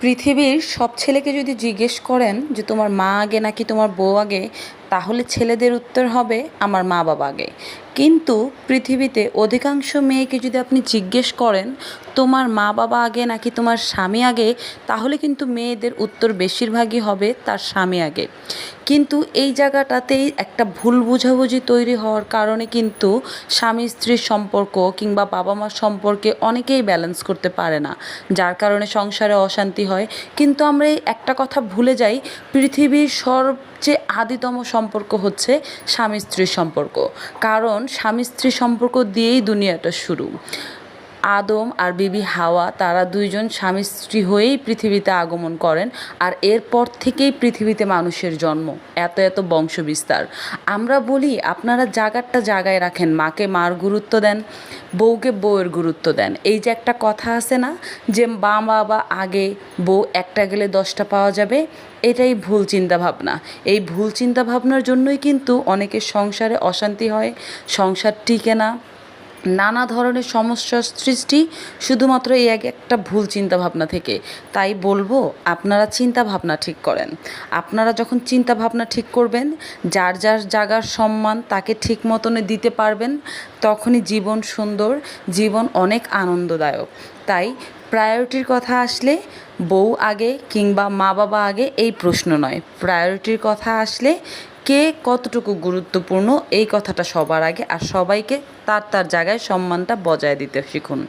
পৃথিবীর সব ছেলেকে যদি জিজ্ঞেস করেন যে তোমার মা আগে নাকি তোমার বউ আগে, তাহলে ছেলেদের উত্তর হবে আমার মা বাবা আগে। কিন্তু পৃথিবীতে অধিকাংশ মেয়েকে যদি আপনি জিজ্ঞেস করেন তোমার মা বাবা আগে নাকি তোমার স্বামী আগে, তাহলে কিন্তু মেয়েদের উত্তর বেশিরভাগই হবে তার স্বামী আগে। কিন্তু এই জায়গাটাতেই একটা ভুল বোঝাবুঝি তৈরি হওয়ার কারণে কিন্তু স্বামী স্ত্রীর সম্পর্ক কিংবা বাবা মার সম্পর্কে অনেকেই ব্যালেন্স করতে পারে না, যার কারণে সংসারে অশান্তি হয়। কিন্তু আমরা এই একটা কথা ভুলে যাই, পৃথিবীর সবচেয়ে আদিতম সম্পর্ক হচ্ছে স্বামী স্ত্রীর সম্পর্ক। কারণ স্বামী স্ত্রী সম্পর্ক দিয়েই দুনিয়াটা শুরু। আদম আর বিবি হাওয়া তারা দুইজন স্বামী স্ত্রী হয়েই পৃথিবীতে আগমন করেন, আর এরপর থেকেই পৃথিবীতে মানুষের জন্ম, এত এত বংশ বিস্তার। আমরা বলি আপনারা জায়গাটা জায়গায় রাখেন, মাকে মার গুরুত্ব দেন, বউকে বউয়ের গুরুত্ব দেন। এই যে একটা কথা আছে না, যে মা বাবা আগে, বউ একটা গেলে 10টা পাওয়া যাবে, এটাই ভুল চিন্তাভাবনা। এই ভুল চিন্তাভাবনার জন্যই কিন্তু অনেকের সংসারে অশান্তি হয়, সংসার টিকে না, নানা ধরনের সমস্যার সৃষ্টি শুধুমাত্র এই একটা ভুল চিন্তাভাবনা থেকে। তাই বলবো আপনারা চিন্তাভাবনা ঠিক করেন। আপনারা যখন চিন্তাভাবনা ঠিক করবেন, যার যার জায়গার সম্মান তাকে ঠিক মতনে দিতে পারবেন, তখনই জীবন সুন্দর, জীবন অনেক আনন্দদায়ক। তাই প্রায়োরিটির কথা আসলে বউ আগে কিংবা মা বাবা আগে এই প্রশ্ন নয়, প্রায়োরিটির কথা আসলে কে কতটুকু গুরুত্বপূর্ণ এই কথাটা সবার আগে, আর সবাইকে তার তার জায়গায় সম্মানটা বজায় দিতে শিখুন।